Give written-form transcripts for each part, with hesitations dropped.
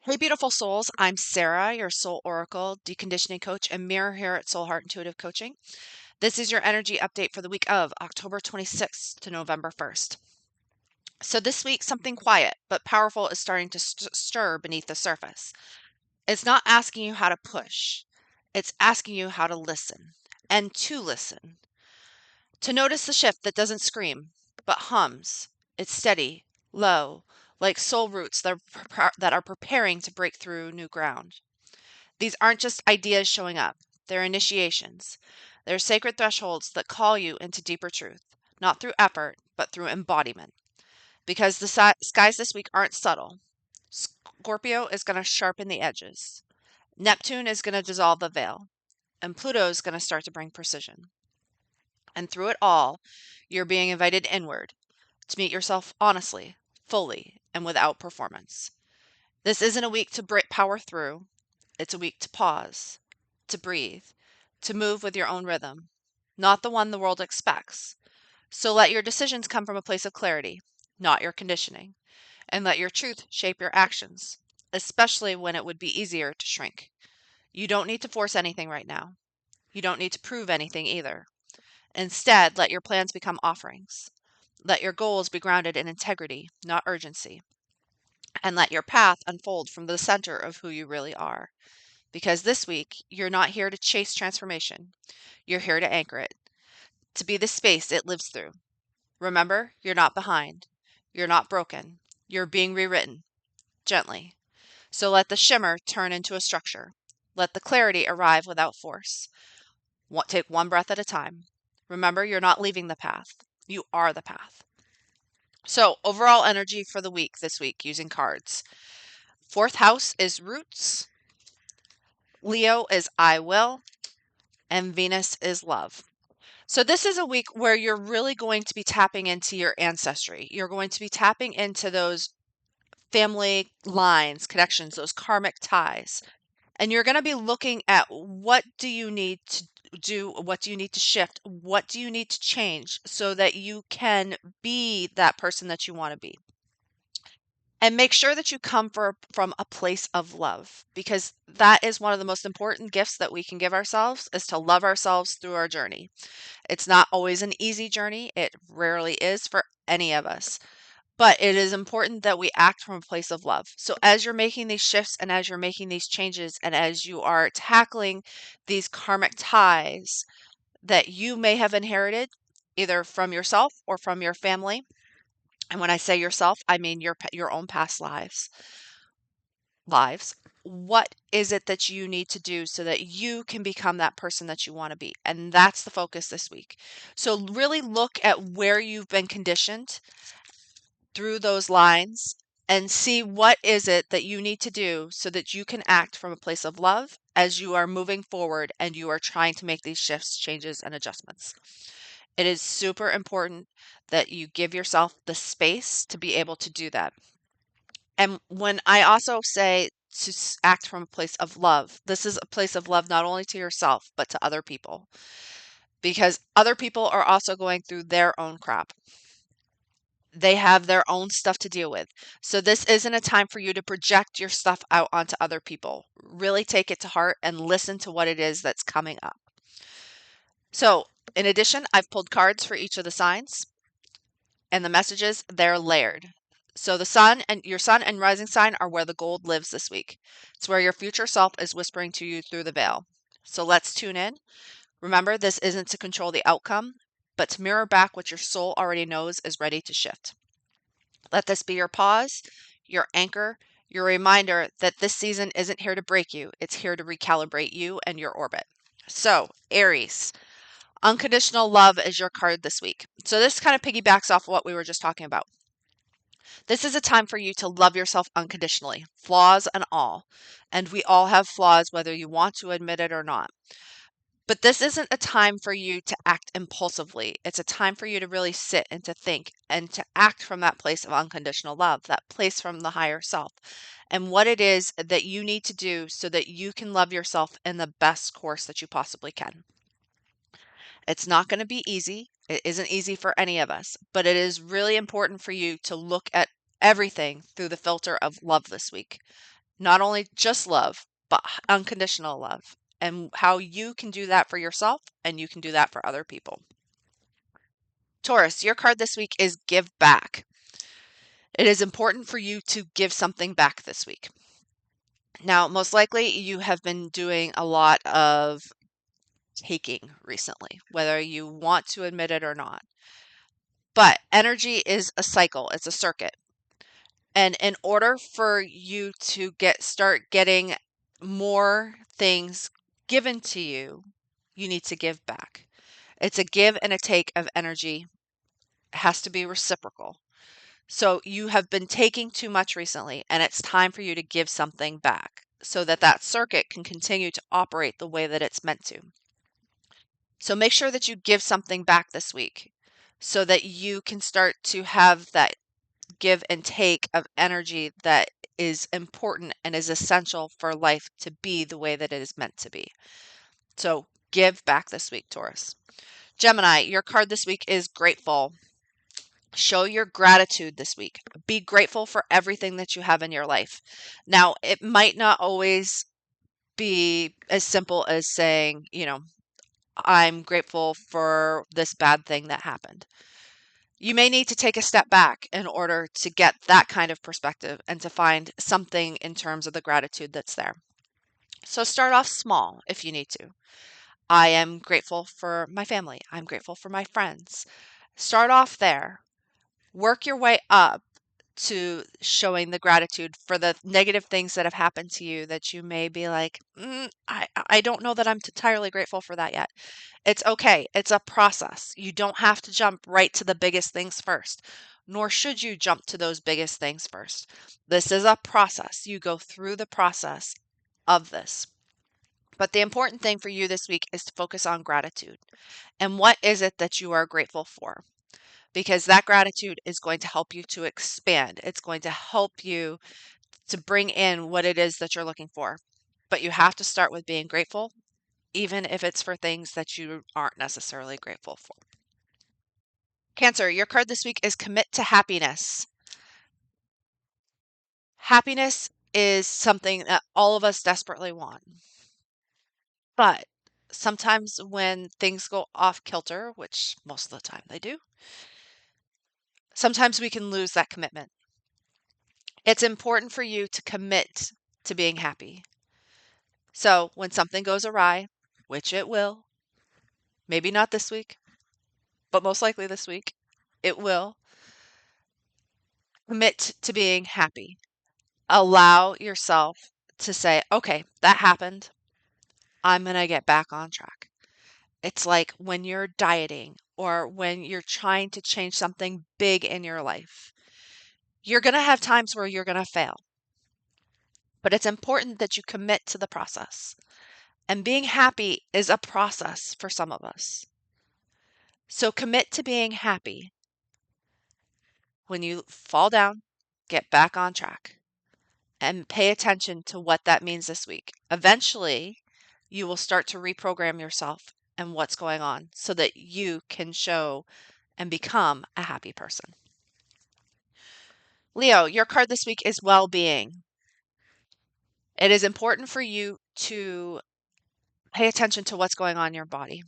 Hey, beautiful souls. I'm Sarah, your soul oracle, deconditioning coach, and mirror here at Soul Heart Intuitive Coaching. This is your energy update for the week of October 26th to November 1st. So, this week, something quiet but powerful is starting to stir beneath the surface. It's not asking you how to push, it's asking you how to listen and to listen. To notice the shift that doesn't scream, but hums. It's steady, low, like soul roots that are preparing to break through new ground. These aren't just ideas showing up, they're initiations. They're sacred thresholds that call you into deeper truth, not through effort, but through embodiment. Because the skies this week aren't subtle. Scorpio is going to sharpen the edges, Neptune is going to dissolve the veil, and Pluto is going to start to bring precision. And through it all, you're being invited inward to meet yourself honestly, fully, and without performance. This isn't a week to power through. It's a week to pause, to breathe, to move with your own rhythm, not the one the world expects. So let your decisions come from a place of clarity, not your conditioning, and let your truth shape your actions, especially when it would be easier to shrink. You don't need to force anything right now. You don't need to prove anything either. Instead, let your plans become offerings. Let your goals be grounded in integrity, not urgency. And let your path unfold from the center of who you really are. Because this week, you're not here to chase transformation. You're here to anchor it, to be the space it lives through. Remember, you're not behind. You're not broken. You're being rewritten, gently. So let the shimmer turn into a structure. Let the clarity arrive without force. Take one breath at a time. Remember, you're not leaving the path. You are the path. So, overall energy for the week this week using cards. Fourth house is roots. Leo is I will. And Venus is love. So this is a week where you're really going to be tapping into your ancestry. You're going to be tapping into those family lines, connections, those karmic ties. And you're going to be looking at what do you need to do, what do you need to shift, what do you need to change so that you can be that person that you want to be. And make sure that you come from a place of love, because that is one of the most important gifts that we can give ourselves, is to love ourselves through our journey. It's not always an easy journey. It rarely is for any of us. But it is important that we act from a place of love. So as you're making these shifts and as you're making these changes and as you are tackling these karmic ties that you may have inherited either from yourself or from your family, and when I say yourself, I mean your own past lives, what is it that you need to do so that you can become that person that you want to be? And that's the focus this week. So really look at where you've been conditioned through those lines and see what is it that you need to do so that you can act from a place of love as you are moving forward and you are trying to make these shifts, changes, and adjustments. It is super important that you give yourself the space to be able to do that. And when I also say to act from a place of love, this is a place of love not only to yourself, but to other people, because other people are also going through their own crap. They have their own stuff to deal with. So this isn't a time for you to project your stuff out onto other people. Really take it to heart and listen to what it is that's coming up. So, in addition, I've pulled cards for each of the signs, and the messages, they're layered. So the sun and rising sign are where the gold lives this week. It's where your future self is whispering to you through the veil. So let's tune in. Remember, this isn't to control the outcome, but to mirror back what your soul already knows is ready to shift. Let this be your pause, your anchor, your reminder that this season isn't here to break you. It's here to recalibrate you and your orbit. So, Aries, unconditional love is your card this week. So this kind of piggybacks off what we were just talking about. This is a time for you to love yourself unconditionally, flaws and all. And we all have flaws, whether you want to admit it or not. But this isn't a time for you to act impulsively. It's a time for you to really sit and to think and to act from that place of unconditional love, that place from the higher self, and what it is that you need to do so that you can love yourself in the best course that you possibly can. It's not going to be easy. It isn't easy for any of us, but it is really important for you to look at everything through the filter of love this week. Not only just love, but unconditional love, and how you can do that for yourself and you can do that for other people. Taurus, your card this week is give back. It is important for you to give something back this week. Now, most likely you have been doing a lot of taking recently, whether you want to admit it or not. But energy is a cycle, it's a circuit. And in order for you to start getting more things given to you, you need to give back. It's a give and a take of energy. It has to be reciprocal. So you have been taking too much recently, and it's time for you to give something back so that that circuit can continue to operate the way that it's meant to. So make sure that you give something back this week so that you can start to have that give and take of energy that is important and is essential for life to be the way that it is meant to be. So give back this week, Taurus. Gemini, your card this week is grateful. Show your gratitude this week. Be grateful for everything that you have in your life. Now, it might not always be as simple as saying, I'm grateful for this bad thing that happened. You may need to take a step back in order to get that kind of perspective and to find something in terms of the gratitude that's there. So start off small if you need to. I am grateful for my family. I'm grateful for my friends. Start off there. Work your way up to showing the gratitude for the negative things that have happened to you that you may be like, I don't know that I'm entirely grateful for that yet. It's okay. It's a process. You don't have to jump right to the biggest things first, nor should you jump to those biggest things first. This is a process. You go through the process of this. But the important thing for you this week is to focus on gratitude. And what is it that you are grateful for? Because that gratitude is going to help you to expand. It's going to help you to bring in what it is that you're looking for. But you have to start with being grateful, even if it's for things that you aren't necessarily grateful for. Cancer, your card this week is commit to happiness. Happiness is something that all of us desperately want. But sometimes when things go off kilter, which most of the time they do, sometimes we can lose that commitment. It's important for you to commit to being happy. So when something goes awry, which it will, maybe not this week, but most likely this week, it will, commit to being happy. Allow yourself to say, okay, that happened. I'm going to get back on track. It's like when you're dieting or when you're trying to change something big in your life. You're going to have times where you're going to fail, but it's important that you commit to the process. And being happy is a process for some of us. So commit to being happy. When you fall down, get back on track and pay attention to what that means this week. Eventually, you will start to reprogram yourself and what's going on so that you can show and become a happy person. Leo, your card this week is well-being. It is important for you to pay attention to what's going on in your body,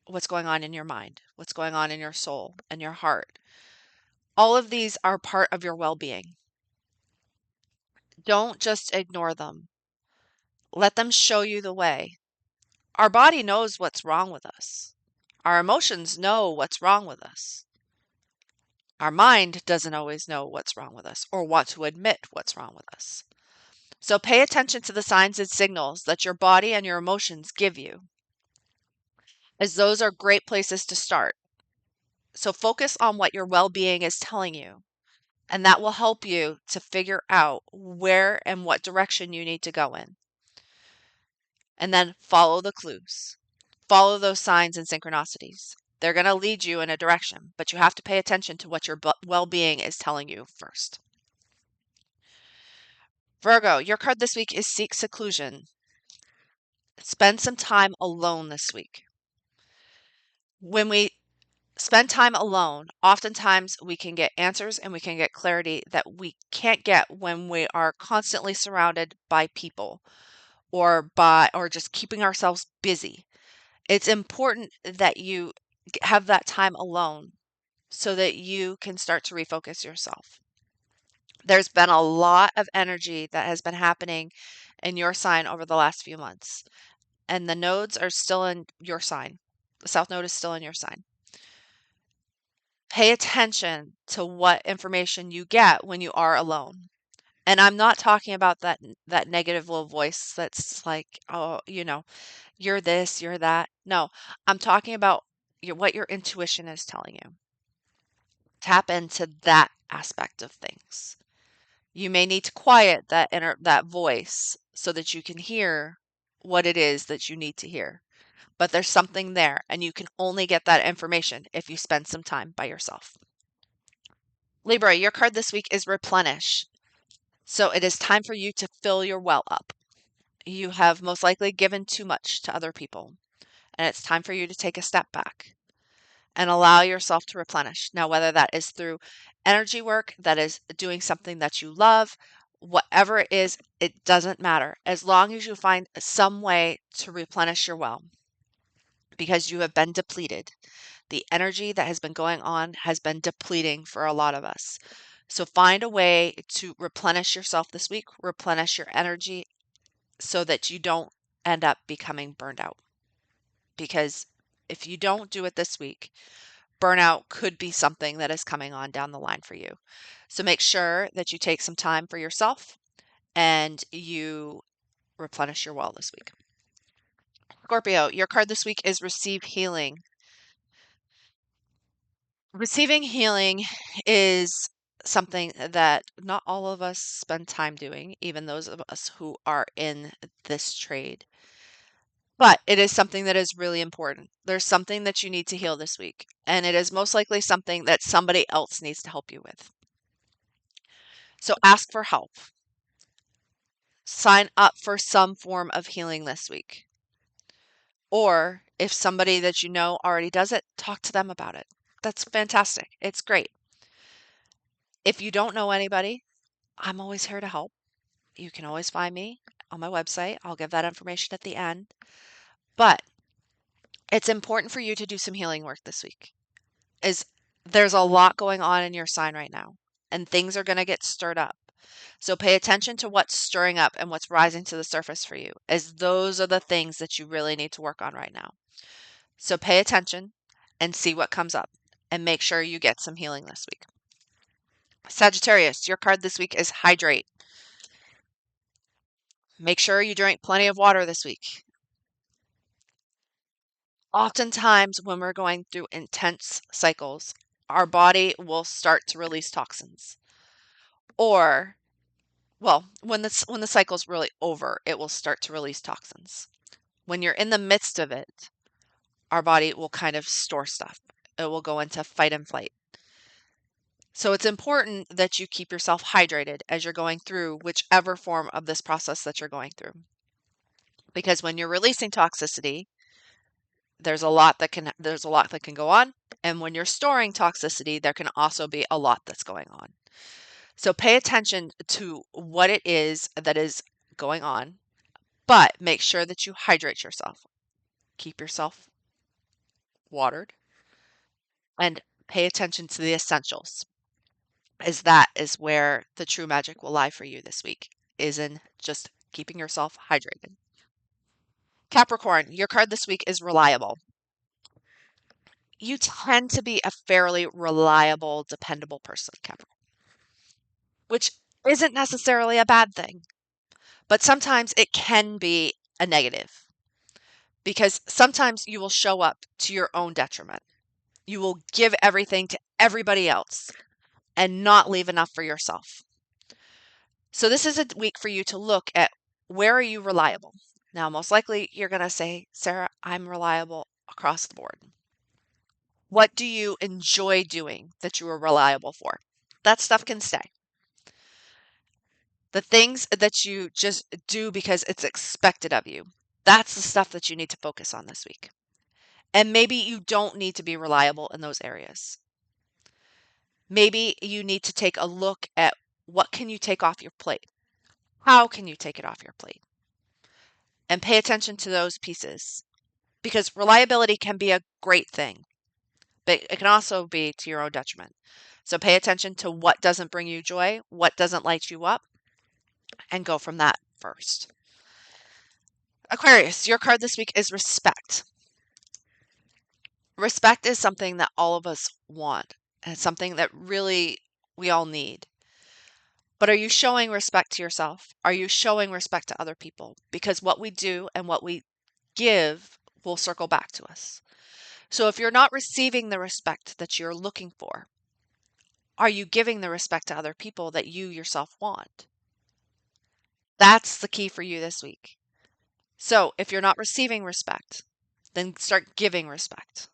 what's going on in your mind, what's going on in your soul and your heart. All of these are part of your well-being. Don't just ignore them. Let them show you the way. Our body knows what's wrong with us. Our emotions know what's wrong with us. Our mind doesn't always know what's wrong with us or want to admit what's wrong with us. So pay attention to the signs and signals that your body and your emotions give you, as those are great places to start. So focus on what your well-being is telling you, and that will help you to figure out where and what direction you need to go in. And then follow the clues. Follow those signs and synchronicities. They're going to lead you in a direction, but you have to pay attention to what your well-being is telling you first. Virgo, your card this week is seek seclusion. Spend some time alone this week. When we Spend time alone. Oftentimes we can get answers and we can get clarity that we can't get when we are constantly surrounded by people or just keeping ourselves busy. It's important that you have that time alone so that you can start to refocus yourself. There's been a lot of energy that has been happening in your sign over the last few months, and the nodes are still in your sign. The south node is still in your sign. Pay attention to what information you get when you are alone. And I'm not talking about that negative little voice that's like, oh, you're this, you're that. No, I'm talking about what your intuition is telling you. Tap into that aspect of things. You may need to quiet that voice so that you can hear what it is that you need to hear. But there's something there, and you can only get that information if you spend some time by yourself. Libra, your card this week is replenish. So it is time for you to fill your well up. You have most likely given too much to other people, and it's time for you to take a step back and allow yourself to replenish. Now, whether that is through energy work, that is doing something that you love, whatever it is, it doesn't matter. As long as you find some way to replenish your well, because you have been depleted. The energy that has been going on has been depleting for a lot of us. So find a way to replenish yourself this week, replenish your energy so that you don't end up becoming burned out. Because if you don't do it this week, burnout could be something that is coming on down the line for you. So make sure that you take some time for yourself and you replenish your well this week. Scorpio, your card this week is receive healing. Receiving healing is something that not all of us spend time doing, even those of us who are in this trade. But it is something that is really important. There's something that you need to heal this week, and it is most likely something that somebody else needs to help you with. So ask for help. Sign up for some form of healing this week. Or if somebody that you know already does it, talk to them about it. That's fantastic. It's great. If you don't know anybody, I'm always here to help. You can always find me on my website. I'll give that information at the end. But it's important for you to do some healing work this week. There's a lot going on in your sign right now, and things are going to get stirred up. So pay attention to what's stirring up and what's rising to the surface for you, as those are the things that you really need to work on right now. So pay attention and see what comes up, and make sure you get some healing this week. Sagittarius, your card this week is hydrate. Make sure you drink plenty of water this week. Oftentimes, when we're going through intense cycles, our body will start to release toxins. Or, well, when the cycle's really over, it will start to release toxins. When you're in the midst of it, our body will kind of store stuff. It will go into fight and flight. So it's important that you keep yourself hydrated as you're going through whichever form of this process that you're going through. Because when you're releasing toxicity, there's a lot that can go on, and when you're storing toxicity, there can also be a lot that's going on. So pay attention to what it is that is going on, but make sure that you hydrate yourself. Keep yourself watered and pay attention to the essentials, as that is where the true magic will lie for you this week, is in just keeping yourself hydrated. Capricorn, your card this week is reliable. You tend to be a fairly reliable, dependable person, Capricorn, which isn't necessarily a bad thing, but sometimes it can be a negative because sometimes you will show up to your own detriment. You will give everything to everybody else and not leave enough for yourself. So this is a week for you to look at, where are you reliable? Now, most likely you're going to say, Sarah, I'm reliable across the board. What do you enjoy doing that you are reliable for? That stuff can stay. The things that you just do because it's expected of you, that's the stuff that you need to focus on this week. And maybe you don't need to be reliable in those areas. Maybe you need to take a look at what can you take off your plate? How can you take it off your plate? And pay attention to those pieces. Because reliability can be a great thing, but it can also be to your own detriment. So pay attention to what doesn't bring you joy, what doesn't light you up, and go from that first. Aquarius, your card this week is respect. Respect is something that all of us want, and it's something that really we all need. But are you showing respect to yourself? Are you showing respect to other people? Because what we do and what we give will circle back to us. So if you're not receiving the respect that you're looking for, are you giving the respect to other people that you yourself want? That's the key for you this week. So if you're not receiving respect, then start giving respect.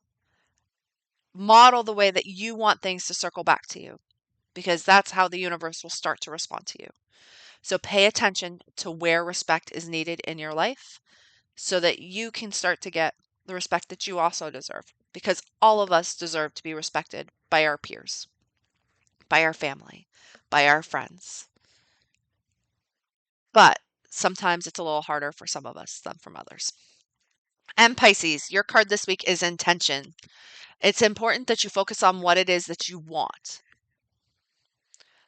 Model the way that you want things to circle back to you, because that's how the universe will start to respond to you. So pay attention to where respect is needed in your life so that you can start to get the respect that you also deserve, because all of us deserve to be respected by our peers, by our family, by our friends. But sometimes it's a little harder for some of us than from others. And Pisces, your card this week is intention. It's important that you focus on what it is that you want.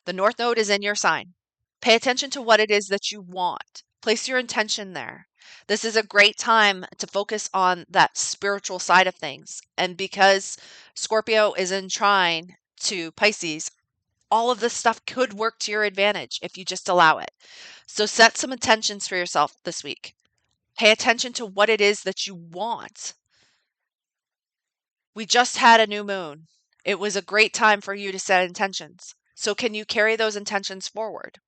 The North Node is in your sign. Pay attention to what it is that you want. Place your intention there. This is a great time to focus on that spiritual side of things. And because Scorpio is in trine to Pisces, all of this stuff could work to your advantage if you just allow it. So set some intentions for yourself this week. Pay attention to what it is that you want. We just had a new moon. It was a great time for you to set intentions. So can you carry those intentions forward?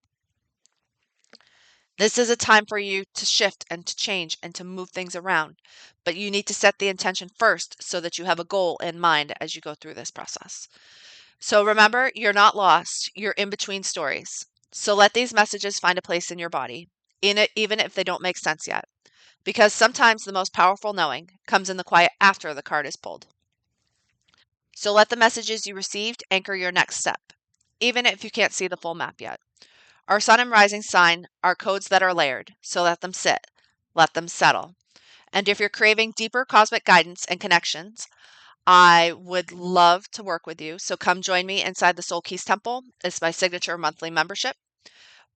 This is a time for you to shift and to change and to move things around, but you need to set the intention first so that you have a goal in mind as you go through this process. So remember, you're not lost, you're in between stories. So let these messages find a place in your body, in it, even if they don't make sense yet, because sometimes the most powerful knowing comes in the quiet after the card is pulled. So let the messages you received anchor your next step, even if you can't see the full map yet. Our sun and rising sign are codes that are layered, so let them sit, let them settle. And if you're craving deeper cosmic guidance and connections, I would love to work with you. So come join me inside the Soul Keys Temple. It's my signature monthly membership.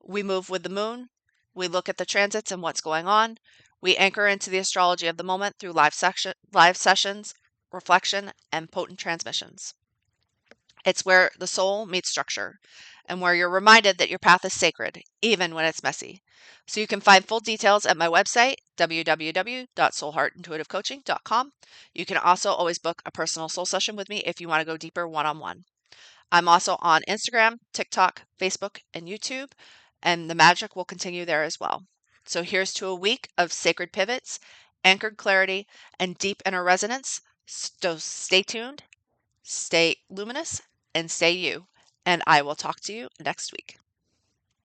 We move with the moon. We look at the transits and what's going on. We anchor into the astrology of the moment through live sessions, reflection, and potent transmissions. It's where the soul meets structure and where you're reminded that your path is sacred, even when it's messy. So you can find full details at my website, www.soulheartintuitivecoaching.com. You can also always book a personal soul session with me if you want to go deeper one-on-one. I'm also on Instagram, TikTok, Facebook, and YouTube, and the magic will continue there as well. So here's to a week of sacred pivots, anchored clarity, and deep inner resonance. So stay tuned, stay luminous, and stay you. And I will talk to you next week.